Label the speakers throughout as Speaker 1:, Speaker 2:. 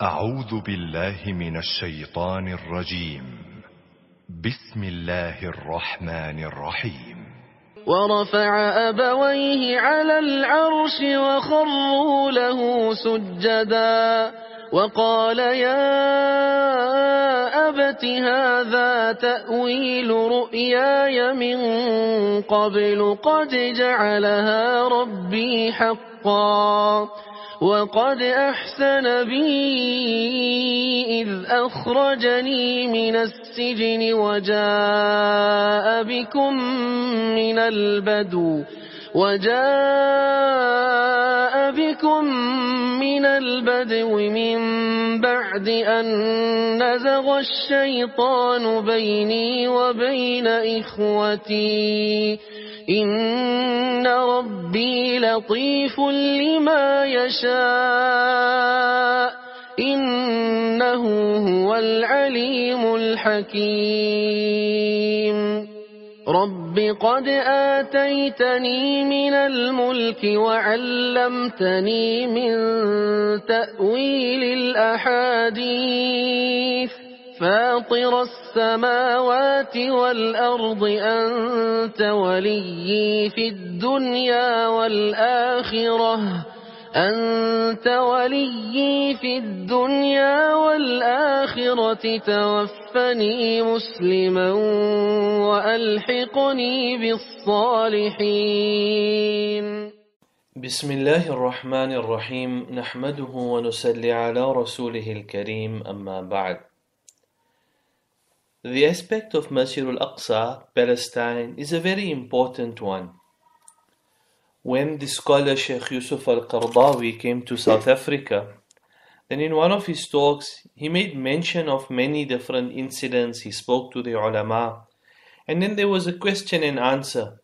Speaker 1: أعوذ بالله من الشيطان الرجيم. بسم الله الرحمن الرحيم.
Speaker 2: ورفع أبويه على العرش وخروا له سجدا وقال يا أبت هذا تأويل رؤياي من قبل قد جعلها ربي حقا وقد أحسن بي إذ أخرجني من السجن وجاء بكم من البدو من بعد أن نزغ الشيطان بيني وبين إخوتي إن ربي لطيف لما يشاء إنه هو العليم الحكيم رب قد آتيتني من الملك وعلمتني من تأويل الأحاديث فاطر السماوات والأرض أنت ولي في الدنيا والآخرة توفني مسلما وألحقني بالصالحين.
Speaker 3: بسم الله الرحمن الرحيم نحمده ونصلي على رسوله الكريم أما بعد. The aspect of Masjid Al-Aqsa, Palestine, is a very important one. When the scholar Sheikh Yusuf Al-Qardawi came to South Africa, then in one of his talks, he made mention of many different incidents. He spoke to the ulama, and then there was a question and answer.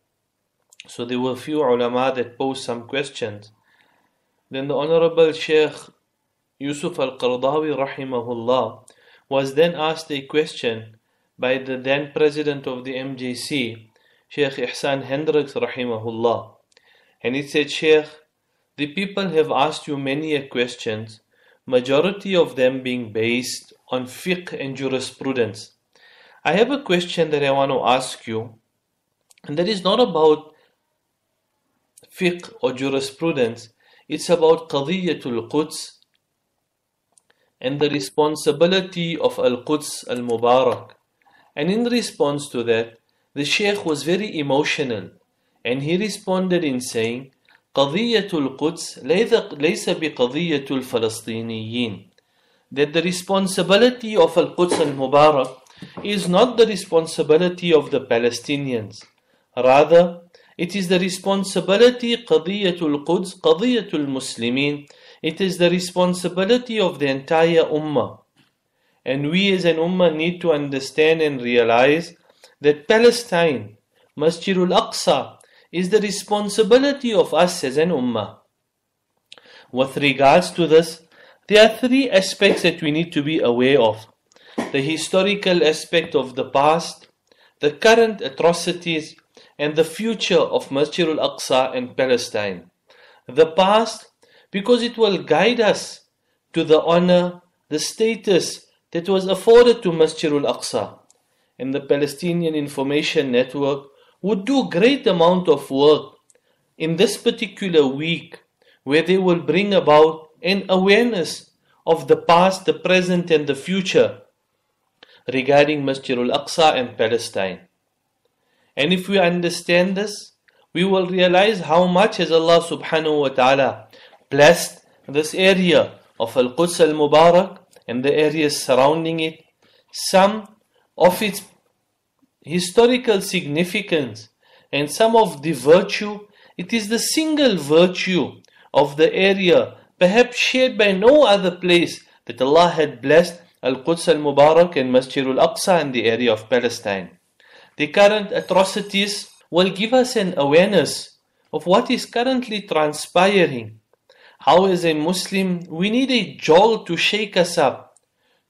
Speaker 3: So there were a few ulama that posed some questions. Then the Honorable Sheikh Yusuf Al-Qardawi rahimahullah was then asked a question by the then president of the MJC, Sheikh Ihsan Hendricks rahimahullah. And he said, Sheikh, the people have asked you many questions, majority of them being based on fiqh and jurisprudence. I have a question that I want to ask you, and that is not about fiqh or jurisprudence, it's about Qadiyatul Quds and the responsibility of Al-Quds Al-Mubarak. And in response to that, the Shaykh was very emotional, and he responded in saying, قضية القدس ليس بقضية الفلسطينيين, that the responsibility of Al-Quds Al-Mubarak is not the responsibility of the Palestinians. Rather, it is the responsibility قضية القدس قضية المسلمين. It is the responsibility of the entire Ummah. And we as an Ummah need to understand and realize that Palestine, Masjid Al-Aqsa, is the responsibility of us as an Ummah. With regards to this, there are three aspects that we need to be aware of. The historical aspect of the past, the current atrocities, and the future of Masjid Al-Aqsa and Palestine. The past, because it will guide us to the honor, the status that was afforded to Masjid Al-Aqsa. And the Palestinian Information Network would do great amount of work in this particular week, where they will bring about an awareness of the past, the present, and the future regarding Masjid Al-Aqsa and Palestine. And if we understand this, we will realize how much has Allah subhanahu wa ta'ala blessed this area of Al-Quds Al-Mubarak and the areas surrounding it. Some of its historical significance and some of the virtue, it is the single virtue of the area, perhaps shared by no other place, that Allah had blessed Al-Quds Al-Mubarak and Masjid Al-Aqsa and the area of Palestine. The current atrocities will give us an awareness of what is currently transpiring. How as a Muslim, we need a jolt to shake us up,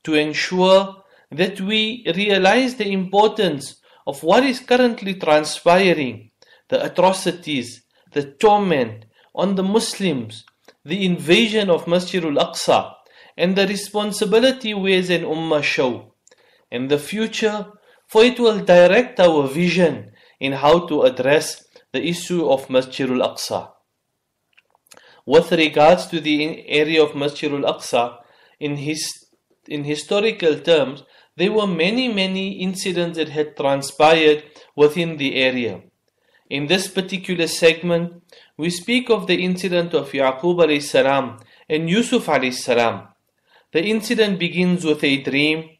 Speaker 3: to ensure that we realize the importance of what is currently transpiring, the atrocities, the torment on the Muslims, the invasion of Masjid Al-Aqsa, and the responsibility we as an ummah show, and the future, for it will direct our vision in how to address the issue of Masjid Al-Aqsa. With regards to the area of Masjid Al-Aqsa, in historical terms, there were many incidents that had transpired within the area. In this particular segment, we speak of the incident of Yaqub alayhi salam and Yusuf alayhi salam. The incident begins with a dream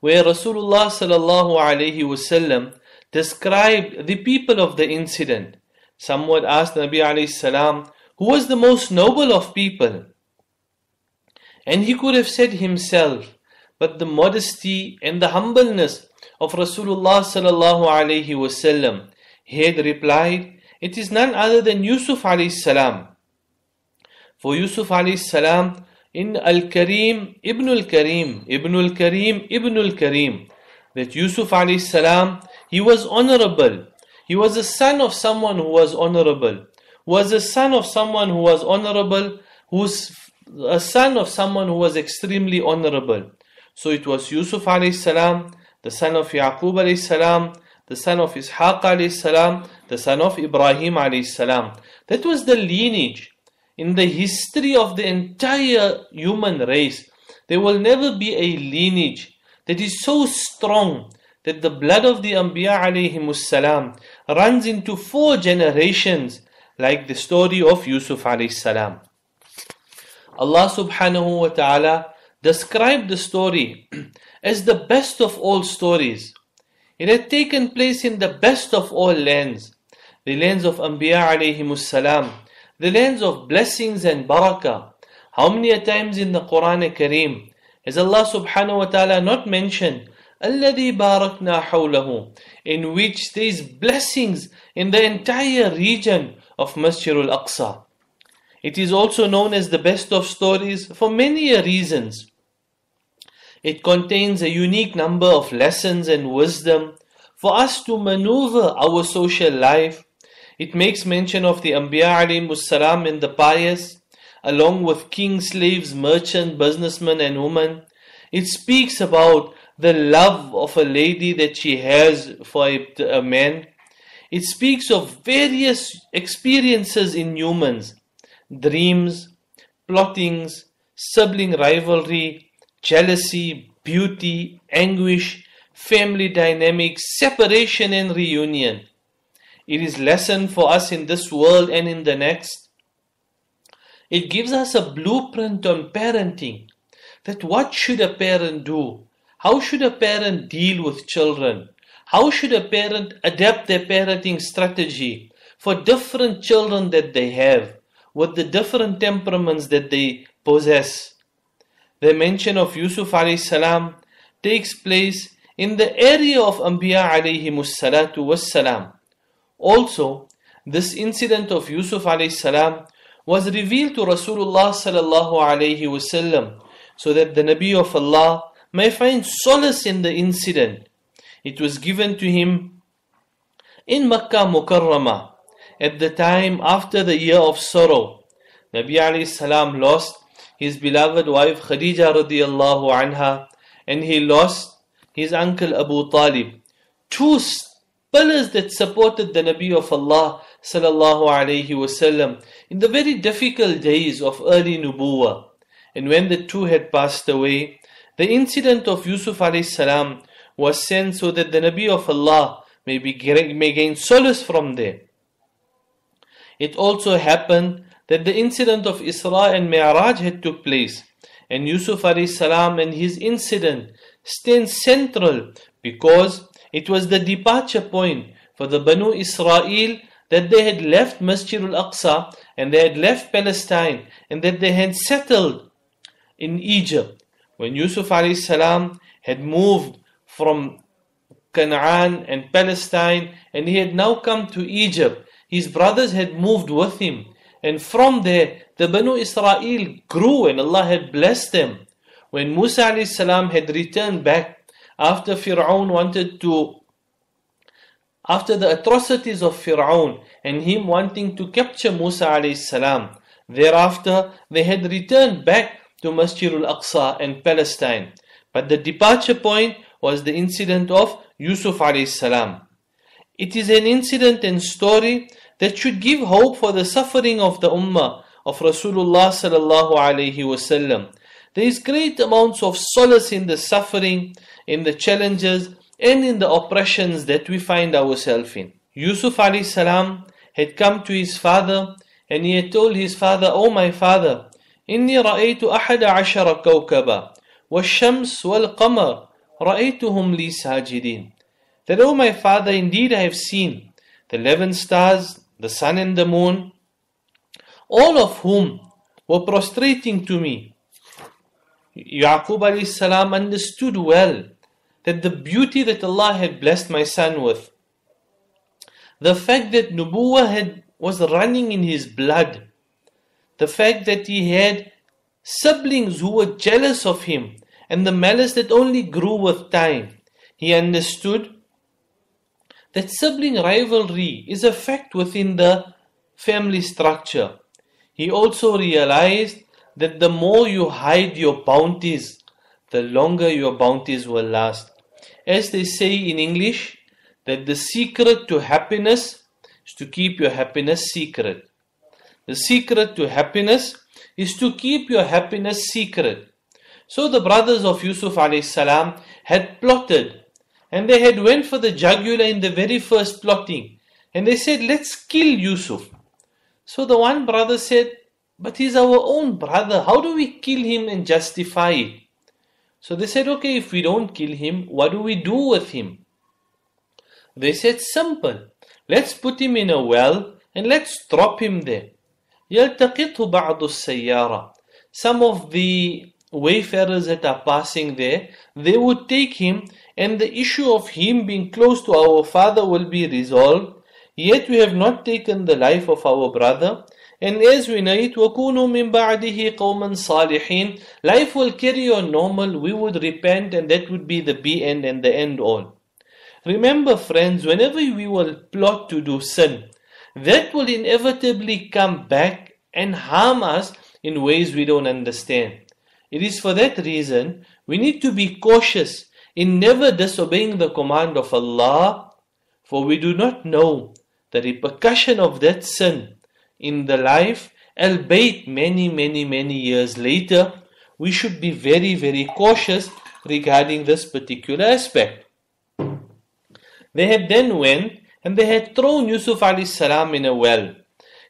Speaker 3: where Rasulullah sallallahu alayhi wasallam described the people of the incident. Someone asked Nabi alayhi salam, who was the most noble of people? And he could have said himself, but the modesty and the humbleness of Rasulullah sallallahu alayhi wasallam, he had replied, it is none other than Yusuf alayhi salam. For Yusuf alayhi salam in Al-Karim, Ibn Al-Karim, Ibn Al-Karim, Ibn Al-Karim, that Yusuf alayhi salam, he was honorable. He was a son of someone who was honorable. Was a son of someone who was honorable, who's a son of someone who was extremely honorable. So it was Yusuf alayhi salam, the son of Yaqub alayhi salam, the son of Ishaq alayhi salam, the son of Ibrahim alayhi salam. That was the lineage. In the history of the entire human race, there will never be a lineage that is so strong that the blood of the Anbiya alayhimus salam runs into 4 generations, like the story of Yusuf alayhi salam. Allah subhanahu wa ta'ala described the story as the best of all stories. It had taken place in the best of all lands, the lands of Anbiya alayhimus salam, the lands of blessings and barakah. How many times in the Quran Kareem has Allah subhanahu wa ta'ala not mentioned الَّذِي بَارَكْنَا حَوْلَهُ, in which there is blessings in the entire region of Masjid Al-Aqsa. It is also known as the best of stories for many reasons. It contains a unique number of lessons and wisdom for us to maneuver our social life. It makes mention of the Anbiya alayhimus salam and the pious, along with kings, slaves, merchants, businessmen and women. It speaks about the love of a lady that she has for a man. It speaks of various experiences in humans, dreams, plottings, sibling rivalry, jealousy, beauty, anguish, family dynamics, separation and reunion. It is lesson for us in this world and in the next. It gives us a blueprint on parenting, that what should a parent do? How should a parent deal with children? How should a parent adapt their parenting strategy for different children that they have, with the different temperaments that they possess? The mention of Yusuf alayhi salam takes place in the area of Anbiya alayhimus salatu was salam. Also, this incident of Yusuf alayhi salam was revealed to Rasulullah sallallahu alayhi wasallam, so that the Nabi of Allah may find solace in the incident. It was given to him in Makkah Mukarramah at the time after the year of sorrow. Nabi alayhi salam lost his beloved wife Khadija radiyallahu anha, and he lost his uncle Abu Talib, 2 pillars that supported the Nabi of Allah sallallahu alayhi wasallam in the very difficult days of early Nubuwah. And when the 2 had passed away, the incident of Yusuf alayhi salam was sent so that the Nabi of Allah may gain solace from there. It also happened that the incident of Isra and Mi'raj had took place, and Yusuf alayhi salam and his incident stands central because it was the departure point for the Banu Israel, that they had left Masjid Al-Aqsa and they had left Palestine and that they had settled in Egypt. When Yusuf alayhi salam had moved from Canaan and Palestine and he had now come to Egypt, his brothers had moved with him, and from there the Banu Israel grew and Allah had blessed them. When Musa alayhi salam had returned back after after the atrocities of Fir'aun and him wanting to capture Musa alayhi salam, thereafter they had returned back to Masjid Al-Aqsa and Palestine. But the departure point was the incident of Yusuf alayhis salam. It is an incident and story that should give hope for the suffering of the ummah of Rasulullah sallallahu alayhi wasallam. There is great amounts of solace in the suffering, in the challenges, and in the oppressions that we find ourselves in. Yusuf alayhis salam had come to his father and he had told his father, "Oh my father, إني رأيت أحد عشر كوكبا والشمس والقمر رأيتهم لي ساجدين." That, "Oh my father, indeed I have seen the 11 stars, the sun and the moon, all of whom were prostrating to me." Yaqub alayhi salam understood well that the beauty that Allah had blessed my son with, the fact that Nubuwwah was running in his blood, the fact that he had siblings who were jealous of him, and the malice that only grew with time, he understood that sibling rivalry is a fact within the family structure. He also realized that the more you hide your bounties, the longer your bounties will last. As they say in English, that the secret to happiness is to keep your happiness secret. The secret to happiness is to keep your happiness secret. So the brothers of Yusuf alayhis salam had plotted, and they had went for the jugular in the very first plotting, and they said, "Let's kill Yusuf." So the one brother said, "But he's our own brother, how do we kill him and justify it?" So they said, "Okay, if we don't kill him, what do we do with him?" They said, "Simple, let's put him in a well and let's drop him there. يَلْتَقِطْهُ بَعْضُ السَّيَّارَةِ." Some of the wayfarers that are passing there, they would take him, and the issue of him being close to our father will be resolved. Yet we have not taken the life of our brother, and as we know it, وَكُونُوا مِن بَعْدِهِ قَوْمًا صَالِحِينَ. Life will carry on normal, we would repent, and that would be the be end and the end all. Remember friends, whenever we will plot to do sin, that will inevitably come back and harm us in ways we don't understand. It is for that reason we need to be cautious in never disobeying the command of Allah, for we do not know the repercussion of that sin in the life, albeit many years later. We should be very cautious regarding this particular aspect. They had then went and they had thrown Yusuf alayhis salam in a well.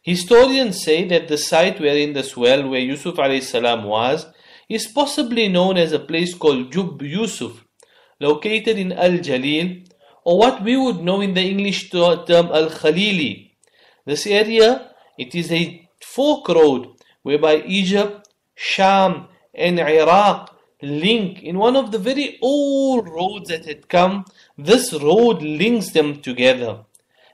Speaker 3: Historians say that the site wherein this well where Yusuf alayhis salam was is possibly known as a place called Jub Yusuf, located in Al-Jalil, or what we would know in the English term Al-Khalili. This area, it is a fork road whereby Egypt, Sham and Iraq link. In one of the very old roads that had come, this road links them together.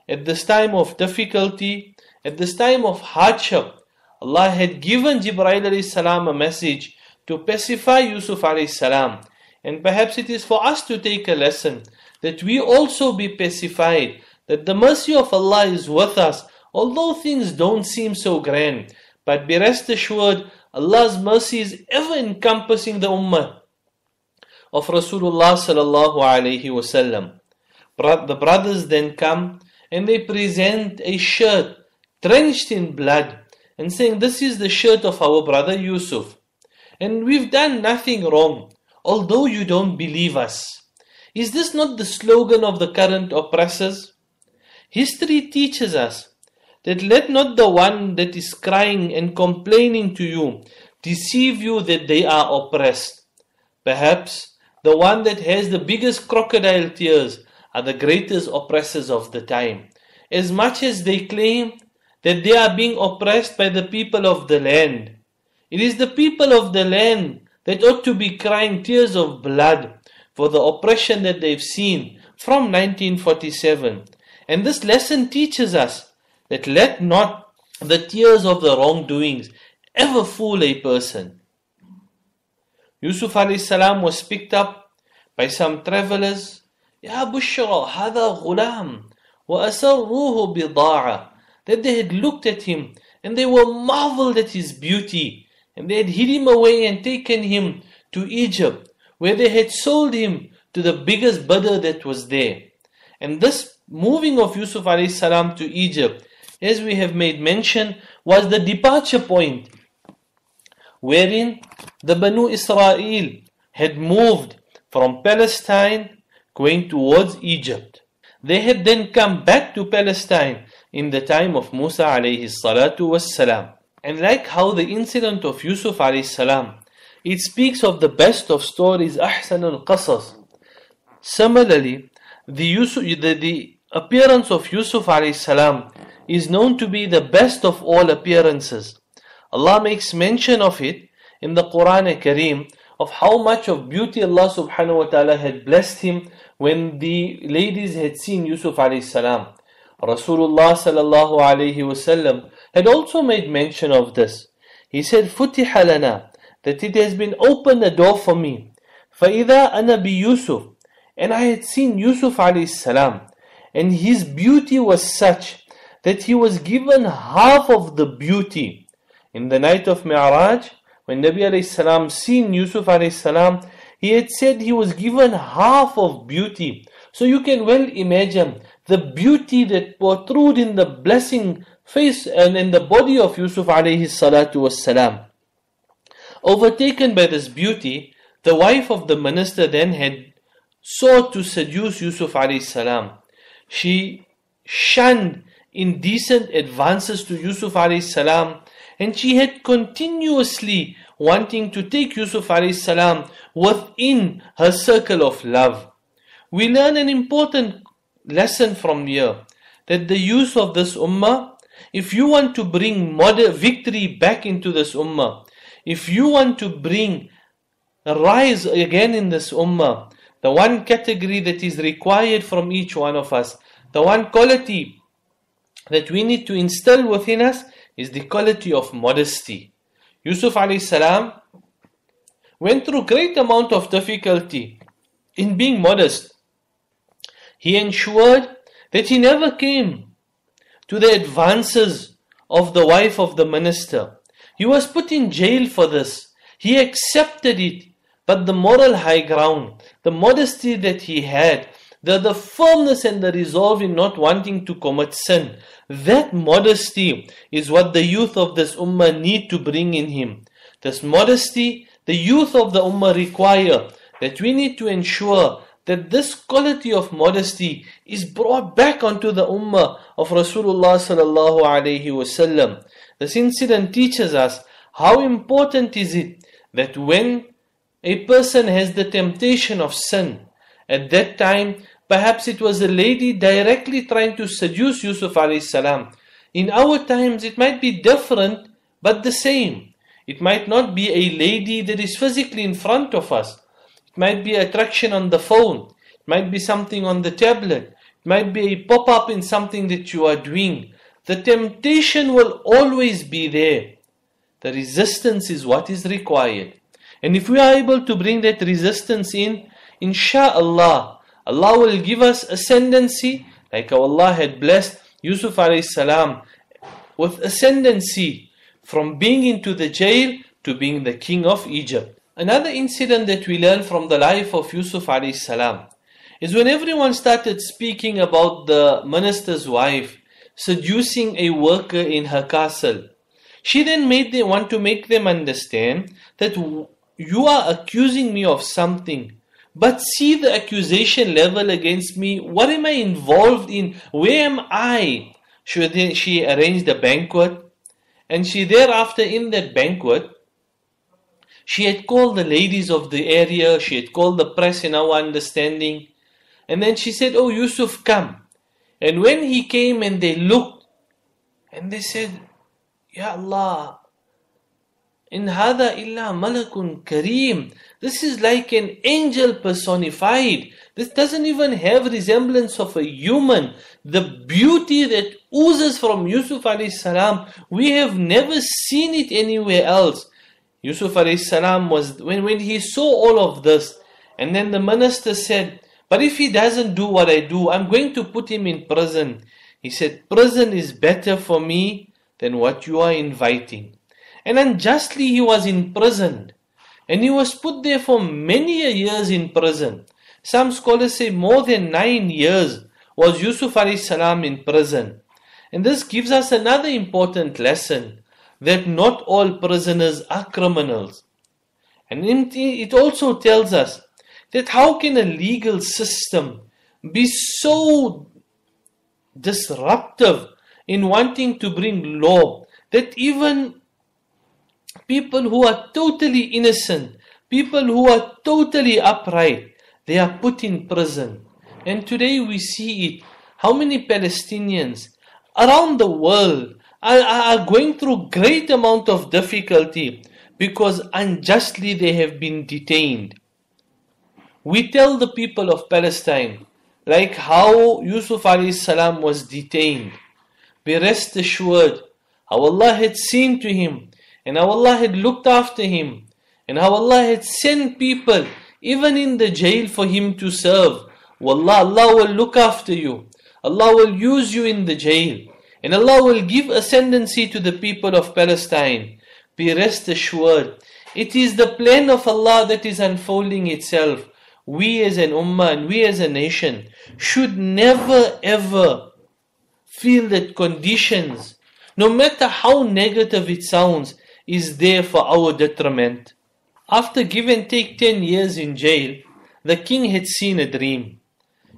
Speaker 3: At this time of difficulty, at this time of hardship, Allah had given Jibreel alayhi salam a message to pacify Yusuf alayhi salam. And perhaps it is for us to take a lesson, that we also be pacified, that the mercy of Allah is with us, although things don't seem so grand. But be rest assured, Allah's mercy is ever encompassing the ummah of Rasulullah sallallahu alayhi wasallam. The brothers then come and they present a shirt drenched in blood and saying, "This is the shirt of our brother Yusuf, and we've done nothing wrong, although you don't believe us." Is this not the slogan of the current oppressors? History teaches us that let not the one that is crying and complaining to you deceive you that they are oppressed. Perhaps the one that has the biggest crocodile tears are the greatest oppressors of the time. As much as they claim that they are being oppressed by the people of the land, it is the people of the land that ought to be crying tears of blood for the oppression that they've seen from 1947. And this lesson teaches us that let not the tears of the wrongdoings ever fool a person. Yusuf alayhi salam was picked up by some travelers. "Ya Bushra, hada ghulam, wa asarruhu bida'a." That they had looked at him and they were marveled at his beauty And they had hid him away and taken him to Egypt, where they had sold him to the biggest bidder that was there. And this moving of Yusuf alayhi salam to Egypt, as we have made mention, was the departure point, wherein the Banu Israel had moved from Palestine going towards Egypt. They had then come back to Palestine in the time of Musa alayhi salatu was salam. And like how the incident of Yusuf alayhi salam, it speaks of the best of stories, ahsan al-qasas. Similarly, the appearance of Yusuf alayhi salam is known to be the best of all appearances. Allah makes mention of it in the Quran Kareem, of how much of beauty Allah subhanahu wa ta'ala had blessed him when the ladies had seen Yusuf alayhi salam. Rasulullah sallallahu alayhi wasallam had also made mention of this. He said, فُتِحَ لَنَا, that it has been opened a door for me. فَإِذَا أَنَا بِيُوسُف, and I had seen Yusuf alayhi salam, and his beauty was such that he was given half of the beauty. In the night of Mi'raj, when Nabi alayhi salam seen Yusuf alayhi salam, he had said he was given half of beauty. So you can well imagine the beauty that protrude in the blessing face and in the body of Yusuf alayhi salatu was salam. Overtaken by this beauty, the wife of the minister then had sought to seduce Yusuf alayhi salam. She shunned indecent advances to Yusuf alayhi salam, and she had continuously wanting to take Yusuf alayhi salam within her circle of love. We learn an important lesson from here, that the use of this ummah, if you want to bring victory back into this ummah, if you want to bring a rise again in this ummah, the one category that is required from each one of us, the one quality that we need to instill within us is the quality of modesty. Yusuf alayhi salam went through great amount of difficulty in being modest. He ensured that he never came to the advances of the wife of the minister. He was put in jail for this. He accepted it, but the moral high ground, the modesty that he had, the firmness and the resolve in not wanting to commit sin, that modesty is what the youth of this ummah need to bring in him. This modesty, the youth of the ummah require, that we need to ensure that this quality of modesty is brought back onto the ummah of Rasulullah sallallahu alayhi wasallam. This incident teaches us how important is it that when a person has the temptation of sin, at that time, perhaps it was a lady directly trying to seduce Yusuf alayhi salam. In our times, it might be different, but the same. It might not be a lady that is physically in front of us. It might be attraction on the phone. It might be something on the tablet. It might be a pop-up in something that you are doing. The temptation will always be there. The resistance is what is required. And if we are able to bring that resistance in, insha'Allah, Allah will give us ascendancy, like how Allah had blessed Yusuf alayhi salam with ascendancy from being into the jail to being the king of Egypt. Another incident that we learn from the life of Yusuf alayhi salam is when everyone started speaking about the minister's wife seducing a worker in her castle. She then want to make them understand that you are accusing me of something, but see the accusation level against me. What am I involved in? Where am I? She arranged a banquet, and she thereafter in that banquet, she had called the ladies of the area, she had called the press in our understanding, and then she said, "Oh Yusuf, come." And when he came and they looked, and they said, "Ya Allah, in hada illa malakun kareem." This is like an angel personified. This doesn't even have resemblance of a human. The beauty that oozes from Yusuf alayhi salam, we have never seen it anywhere else. Yusuf alayhi salam was, when he saw all of this, and then the minister said, "But if he doesn't do what I do, I'm going to put him in prison." He said, "Prison is better for me than what you are inviting." and unjustly he was imprisoned. And he was put there for many years in prison. Some scholars say more than 9 years was Yusuf alayhi salam in prison. And this gives us another important lesson, that not all prisoners are criminals. And it also tells us that how can a legal system be so disruptive in wanting to bring law that even people who are totally innocent, people who are totally upright, they are put in prison. And today we see it. How many Palestinians around the world are going through great amount of difficulty because unjustly they have been detained. We tell the people of Palestine, like how Yusuf alayhi salam was detained, be rest assured how Allah had seen to him, and how Allah had looked after him, and how Allah had sent people even in the jail for him to serve. Wallah, Allah will look after you. Allah will use you in the jail, and Allah will give ascendancy to the people of Palestine. Be rest assured, it is the plan of Allah that is unfolding itself. We as an ummah and we as a nation should never ever feel that conditions, no matter how negative it sounds, is there for our detriment. After give and take 10 years in jail, the king had seen a dream.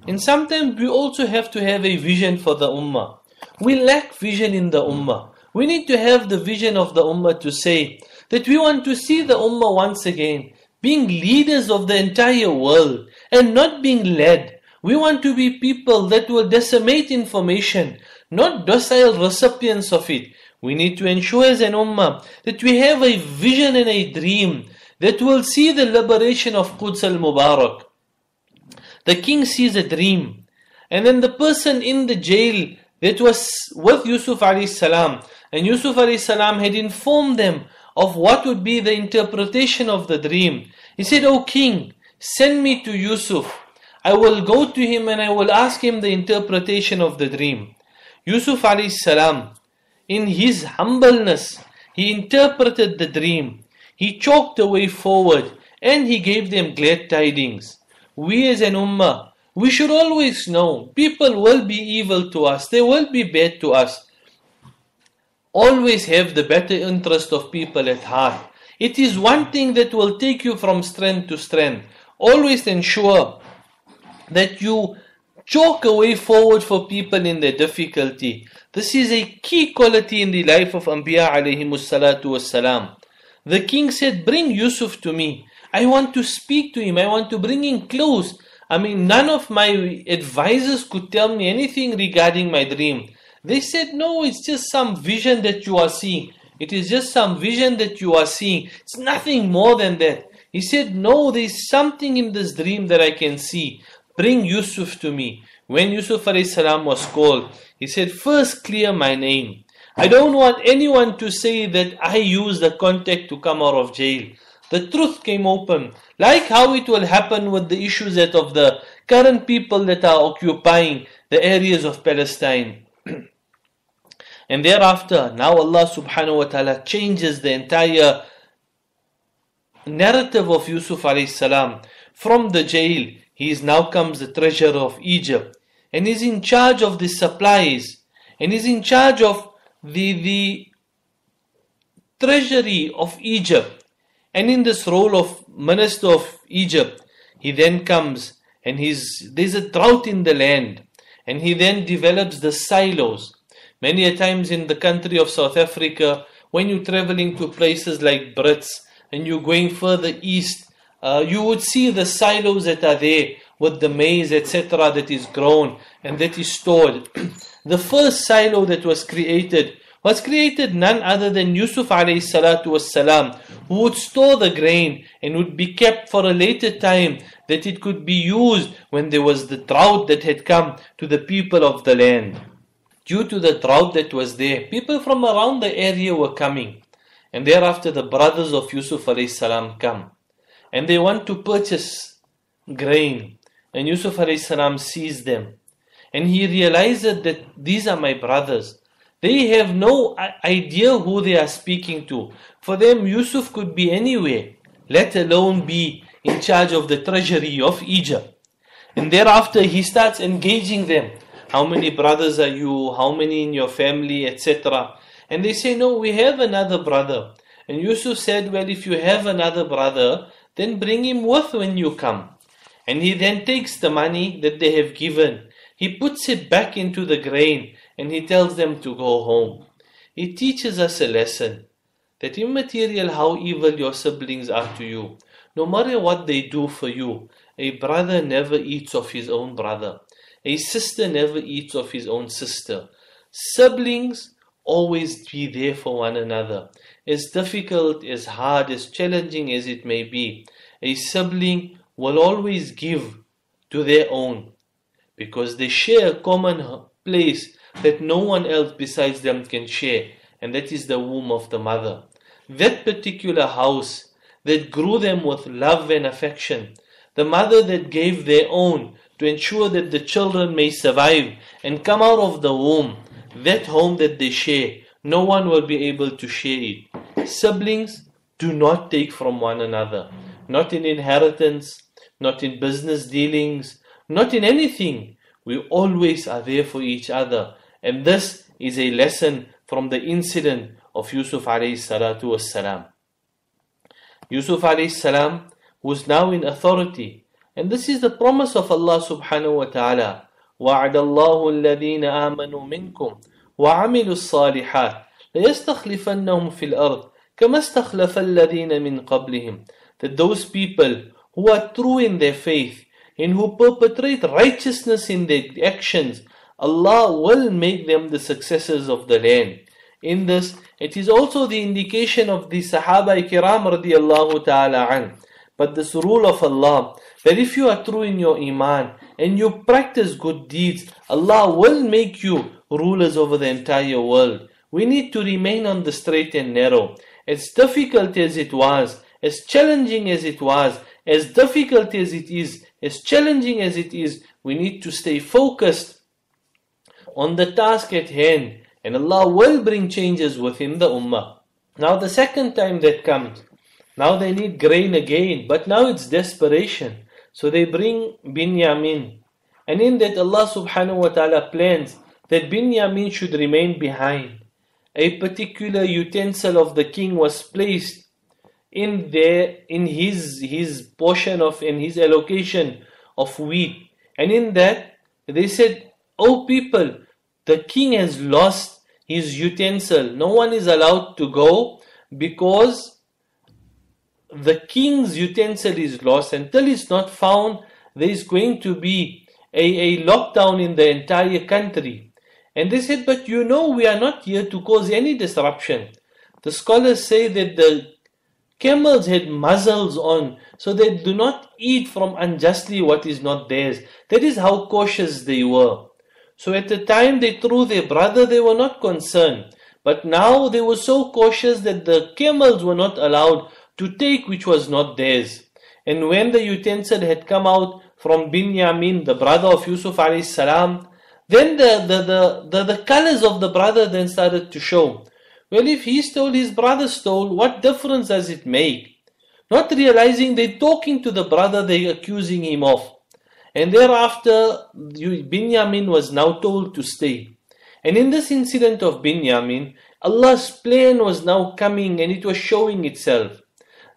Speaker 3: And sometimes we also have to have a vision for the ummah. We lack vision in the ummah. We need to have the vision of the ummah to say that we want to see the ummah once again being leaders of the entire world and not being led. We want to be people that will disseminate information, not docile recipients of it. We need to ensure as an ummah that we have a vision and a dream that will see the liberation of Quds al-Mubarak. The king sees a dream, and then the person in the jail that was with Yusuf alayhi salam, and Yusuf alayhi salam had informed them of what would be the interpretation of the dream. He said, "O king, send me to Yusuf. I will go to him and I will ask him the interpretation of the dream." Yusuf alayhi salam, in his humbleness, he interpreted the dream. He chalked a way forward and he gave them glad tidings. We as an ummah, we should always know people will be evil to us, they will be bad to us. Always have the better interest of people at heart. It is one thing that will take you from strength to strength. Always ensure that you chalk a way forward for people in their difficulty. This is a key quality in the life of Anbiya alayhimus salatu wassalam. The king said, "Bring Yusuf to me. I want to speak to him. I want to bring him close. None of my advisors could tell me anything regarding my dream." They said, "No, it's just some vision that you are seeing. It is just some vision that you are seeing. It's nothing more than that." He said, "No, there is something in this dream that I can see. Bring Yusuf to me." When Yusuf alayhi salam was called, he said, "First clear my name. I don't want anyone to say that I used the contact to come out of jail." The truth came open, like how it will happen with the issues that of the current people that are occupying the areas of Palestine. And thereafter, now Allah subhanahu wa ta'ala changes the entire narrative of Yusuf alayhi salam. From the jail, he is now comes the treasurer of Egypt, and is in charge of the supplies, and is in charge of the treasury of Egypt. And in this role of minister of Egypt, he then comes and there's a drought in the land, and he then develops the silos. Many a times in the country of South Africa, when you're traveling to places like Brits and you're going further east, you would see the silos that are there with the maize, etc., that is grown and that is stored. The first silo that was created none other than Yusuf alayhi salatu wassalam, who would store the grain and would be kept for a later time that it could be used when there was the drought that had come to the people of the land. Due to the drought that was there, people from around the area were coming, and thereafter the brothers of Yusuf alayhi salam come, and they want to purchase grain, and Yusuf alayhi salam sees them, and he realizes that these are my brothers. They have no idea who they are speaking to. For them, Yusuf could be anywhere, let alone be in charge of the treasury of Egypt. And thereafter, he starts engaging them. How many brothers are you? How many in your family, etc. And they say, no, we have another brother. And Yusuf said, well, if you have another brother, then bring him with when you come. And he then takes the money that they have given. He puts it back into the grain and he tells them to go home. It teaches us a lesson that immaterial how evil your siblings are to you, no matter what they do for you, a brother never eats of his own brother. A sister never eats of his own sister. Siblings always be there for one another. As difficult, as hard, as challenging as it may be, a sibling will always give to their own, because they share a common place that no one else besides them can share, and that is the womb of the mother. That particular house that grew them with love and affection, the mother that gave their own to ensure that the children may survive and come out of the womb, that home that they share, no one will be able to share it. Siblings do not take from one another, not in inheritance, not in business dealings, not in anything. We always are there for each other. And this is a lesson from the incident of Yusuf alayhi salatu wassalam. Yusuf alayhi salam was now in authority. And this is the promise of Allah subhanahu wa ta'ala. وَعَدَ اللَّهُ الَّذِينَ آمَنُوا مِنْكُمْ وَعَمِلُوا الصَّالِحَاتِ لَيَسْتَخْلِفَنَّهُمْ فِي الْأَرْضِ كَمَا اسْتَخْلَفَ الَّذِينَ مِنْ قَبْلِهِمْ. That those people who are true in their faith and who perpetrate righteousness in their actions, Allah will make them the successors of the land. In this, it is also the indication of the Sahaba Kiram radiallahu ta'ala an. But this rule of Allah, that if you are true in your Iman and you practice good deeds, Allah will make you rulers over the entire world. We need to remain on the straight and narrow. As difficult as it was, as challenging as it was, as difficult as it is, as challenging as it is, we need to stay focused on the task at hand, and Allah will bring changes within the ummah. Now the second time that comes, now they need grain again, but now it's desperation. So they bring Binyamin, and in that Allah subhanahu wa ta'ala plans that Binyamin should remain behind. A particular utensil of the king was placed in his portion of, in his allocation of wheat. And in that, they said, "O people, the king has lost his utensil. No one is allowed to go because the king's utensil is lost. Until it's not found, there is going to be a lockdown in the entire country." And they said, "But you know, we are not here to cause any disruption." The scholars say that the camels had muzzles on, so they do not eat from unjustly what is not theirs. That is how cautious they were. So at the time they threw their brother, they were not concerned. But now they were so cautious that the camels were not allowed to take which was not theirs. And when the utensil had come out from Binyamin, the brother of Yusuf alayhi salam, then the colors of the brother then started to show. Well, if he stole, his brother stole, what difference does it make? Not realizing they're talking to the brother they're accusing him of. And thereafter, Binyamin was now told to stay. And in this incident of Binyamin, Allah's plan was now coming and it was showing itself.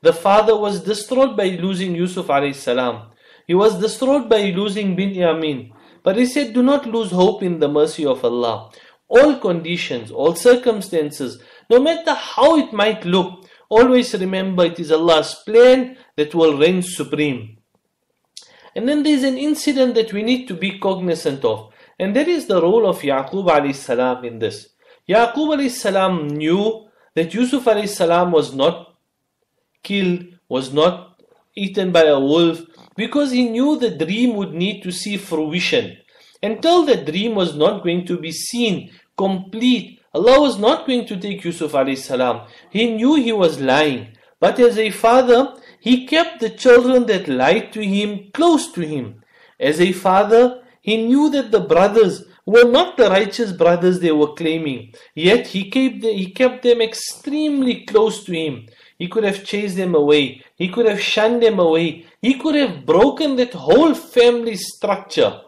Speaker 3: The father was distraught by losing Yusuf alayhi salam. He was distraught by losing Binyamin. But he said, do not lose hope in the mercy of Allah. All conditions, all circumstances, no matter how it might look, always remember it is Allah's plan that will reign supreme. And then there is an incident that we need to be cognizant of. And that is the role of Yaqub alayhi salam in this. Yaqub alayhi salam knew that Yusuf alayhi salam was not killed, was not eaten by a wolf, because he knew the dream would need to see fruition. Until the dream was not going to be seen, complete, Allah was not going to take Yusuf alayhi salam. He knew he was lying. But as a father, he kept the children that lied to him close to him. As a father, he knew that the brothers were not the righteous brothers they were claiming. Yet he kept them extremely close to him. He could have chased them away. He could have shunned them away. He could have broken that whole family structure.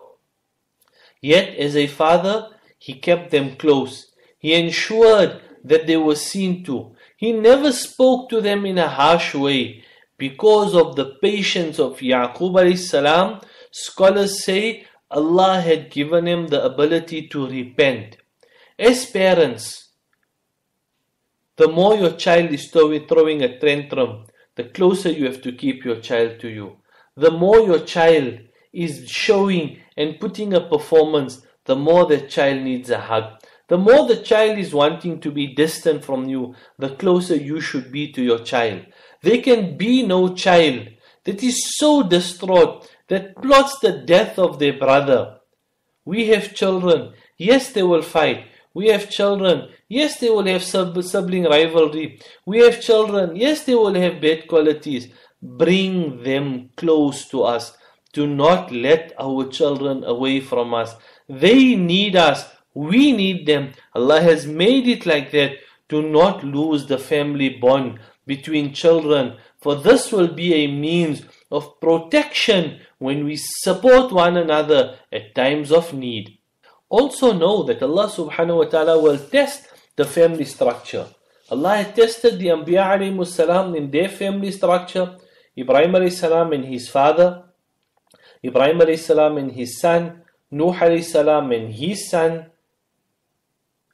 Speaker 3: Yet as a father, he kept them close. He ensured that they were seen to. He never spoke to them in a harsh way. Because of the patience of Yaqub alayhis salam, scholars say Allah had given him the ability to repent. As parents, the more your child is throwing a tantrum, the closer you have to keep your child to you. The more your child is showing and putting a performance, the more the child needs a hug. The more the child is wanting to be distant from you, the closer you should be to your child. There can be no child that is so distraught that plots the death of their brother. We have children, yes, they will fight. We have children, yes, they will have sibling rivalry. We have children, yes, they will have bad qualities. Bring them close to us. Do not let our children away from us. They need us. We need them. Allah has made it like that. Do not lose the family bond between children, for this will be a means of protection when we support one another at times of need. Also know that Allah subhanahu wa ta'ala will test the family structure. Allah had tested the Anbiya alayhimus salam in their family structure. Ibrahim alayhis salam and his father, Ibrahim alayhis salam and his son, Nuh alayhis salam and his son,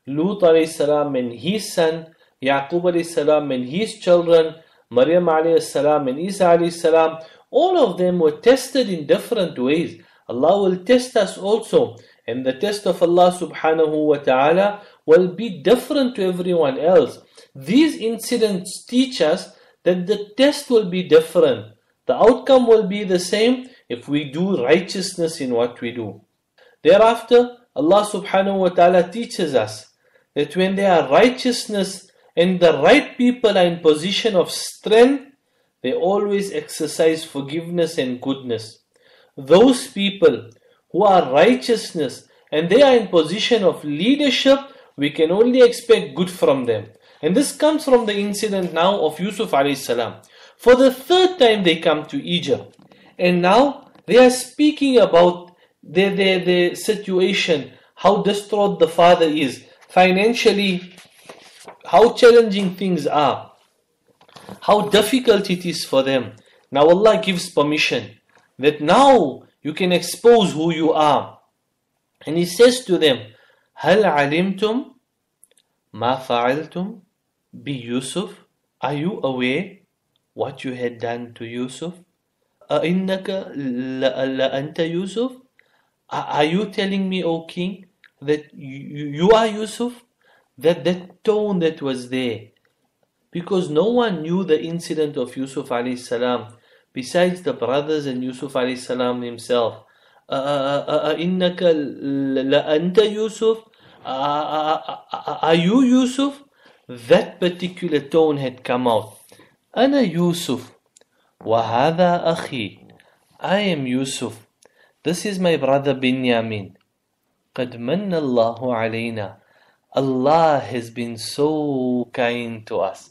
Speaker 3: Lut alayhis salam and his son, Yaqub alayhis salam and his children, Maryam alayhis salam and Isa alayhis salam. All of them were tested in different ways. Allah will test us also, and the test of Allah subhanahu wa ta'ala will be different to everyone else. These incidents teach us that the test will be different. The outcome will be the same if we do righteousness in what we do. Thereafter, Allah subhanahu wa ta'ala teaches us that when there are righteousness and the right people are in position of strength, they always exercise forgiveness and goodness. Those people who are righteousness and they are in position of leadership, we can only expect good from them. And this comes from the incident now of Yusuf alayhis salam. For the third time they come to Egypt. And now they are speaking about their situation, how distraught the father is, financially, how challenging things are, how difficult it is for them. Now Allah gives permission that now you can expose who you are. And He says to them, هَلْ عَلِمْتُمْ مَا فَعَلْتُمْ بِيُوسُفْ? Are you aware what you had done to Yusuf? أَإِنَّكَ لَأَنْتَ Yusuf? Are you telling me, O King, that you are Yusuf? That tone that was there. Because no one knew the incident of Yusuf alayhis salam besides the brothers and Yusuf alayhis salam himself. إِنَّكَ لَأَنْتَ Yusuf? Are you Yusuf? That particular tone had come out. أَنَا Yusuf وَهَذَا أَخِي. I am Yusuf. This is my brother Binyamin. قَدْ مَنَّ اللَّهُ عَلَيْنَا. Allah has been so kind to us.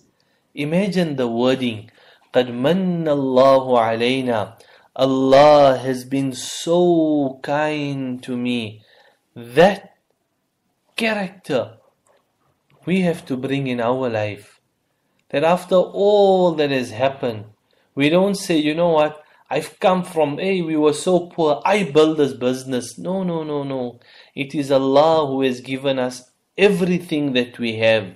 Speaker 3: Imagine the wording. قَدْ مَنَّ اللَّهُ عَلَيْنَا. Allah has been so kind to me. That character we have to bring in our life. That after all that has happened, we don't say, you know what, I've come from, we were so poor, I built this business. No. It is Allah who has given us everything that we have.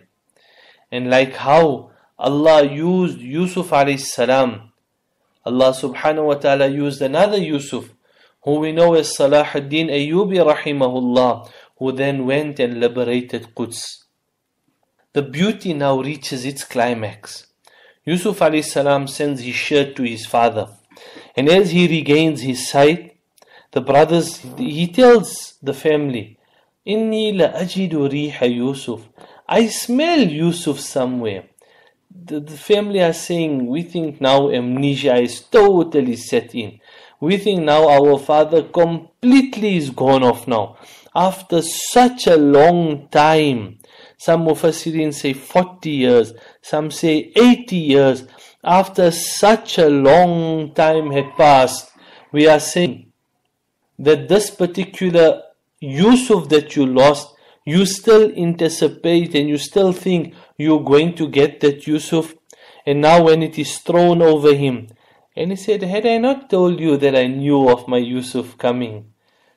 Speaker 3: And like how Allah used Yusuf alayhis salam, Allah subhanahu wa ta'ala used another Yusuf, who we know as Salah ad-Din Ayyubi rahimahullah, who then went and liberated Quds. The beauty now reaches its climax. Yusuf alayhis salam sends his shirt to his father. And as he regains his sight, the brothers, he tells the family, Inni la ajidu riha Yusuf. I smell Yusuf somewhere. The family are saying, we think now amnesia is totally set in. We think now our father completely is gone off now. after such a long time. Some Mufassirin say 40 years, some say 80 years. After such a long time had passed, we are saying that this particular Yusuf that you lost, you still anticipate and you still think you're going to get that Yusuf. And now when it is thrown over him, and he said, had I not told you that I knew of my Yusuf coming?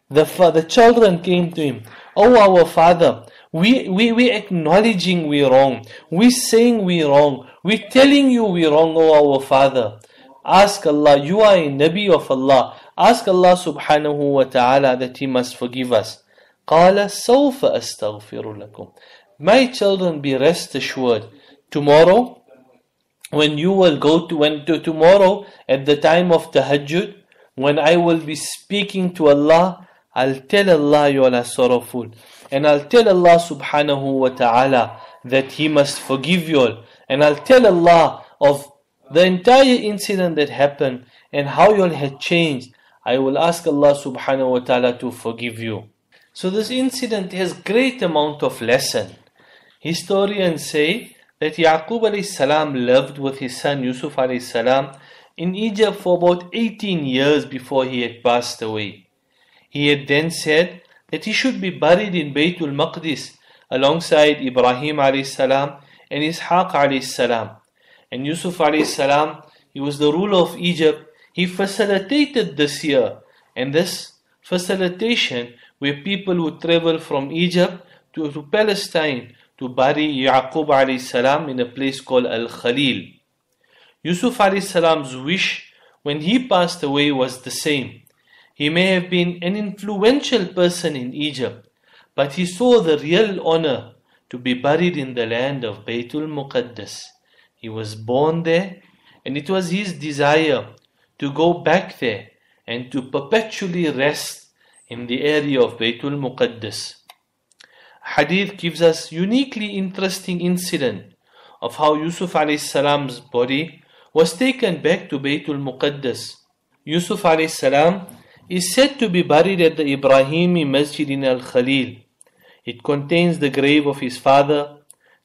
Speaker 3: The children came to him, oh our father, we acknowledging we're wrong, we saying we're wrong, we telling you we're wrong, oh our father. Ask Allah, you are a Nabi of Allah, ask Allah subhanahu wa ta'ala that He must forgive us. قَالَ سَوْفَ أَسْتَغْفِرُ لَكُمْ. My children, be rest assured, tomorrow, when you will go to tomorrow at the time of tahajjud, when I will be speaking to Allah, I'll tell Allah you are sorrowful, and I'll tell Allah subhanahu wa ta'ala that He must forgive you all, and I'll tell Allah of the entire incident that happened and how you all had changed. I will ask Allah subhanahu wa ta'ala to forgive you. So this incident has great amount of lesson. Historians say that Yaqub alayhis salam lived with his son Yusuf alayhis salam in Egypt for about 18 years before he had passed away. He had then said that he should be buried in Baytul Maqdis alongside Ibrahim alayhis salam and Ishaq alayhis salam. And Yusuf alayhis salam, he was the ruler of Egypt. He facilitated this year, and this facilitation where people would travel from Egypt to Palestine to bury Yaqub alayhis salam in a place called Al-Khalil. Yusuf alayhis salam's wish when he passed away was the same. He may have been an influential person in Egypt, but he saw the real honor to be buried in the land of Baytul Muqaddas. He was born there, and it was his desire to go back there and to perpetually rest in the area of Baytul Muqaddas. Hadith gives us uniquely interesting incident of how Yusuf alayhis salam's body was taken back to Baytul Muqaddas. Yusuf alayhis salam is said to be buried at the Ibrahimi Masjid in Al-Khalil. It contains the grave of his father,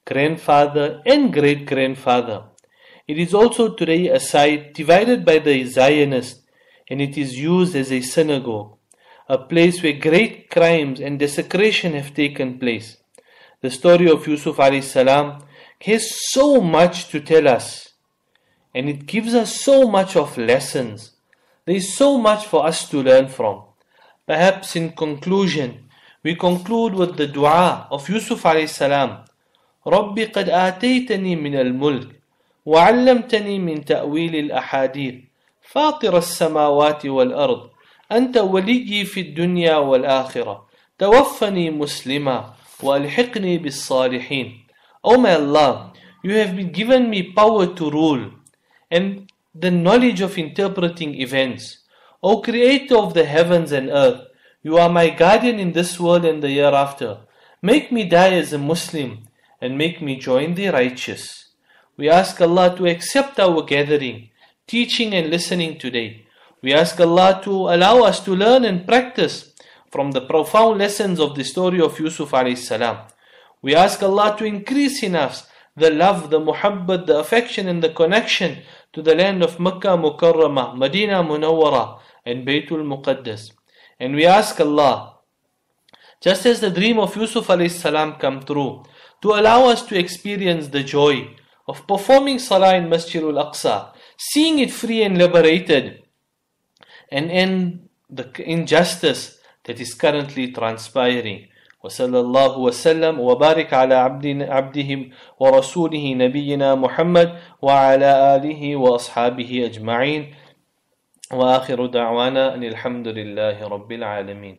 Speaker 3: grandfather and great-grandfather. It is also today a site divided by the Zionists, and it is used as a synagogue, a place where great crimes and desecration have taken place. The story of Yusuf alayhis salam has so much to tell us, and it gives us so much of lessons. There is so much for us to learn from. Perhaps in conclusion, we conclude with the dua of Yusuf alayhis salam. رَبِّ قَدْ آتَيْتَنِي مِنَ الْمُلْكِ وَعَلَّمْتَنِي مِنْ تَأْوِيلِ الْأَحَادِيثِ فَاطِرَ السَّمَاوَاتِ وَالْأَرْضِ أنت وليي في الدنيا والآخرة توفني مسلما وألحقني بالصالحين. O my Allah, you have been given me power to rule and the knowledge of interpreting events. O Creator of the heavens and earth, you are my guardian in this world and the hereafter. Make me die as a Muslim and make me join the righteous. We ask Allah to accept our gathering, teaching and listening today. We ask Allah to allow us to learn and practice from the profound lessons of the story of Yusuf alayhis salam. We ask Allah to increase in us the love, the muhabbat, the affection and the connection to the land of Makkah Mukarramah, Medina Munawwara and Baytul Muqaddas. And we ask Allah, just as the dream of Yusuf alayhis salam come true, to allow us to experience the joy of performing Salah in Masjid Al-Aqsa, seeing it free and liberated, and end the injustice that is currently transpiring. وصلى الله وسلم وبارك على عبده ورسوله نبينا محمد وعلى آله وأصحابه أجمعين وآخر دعوانا أن الحمد لله رب العالمين.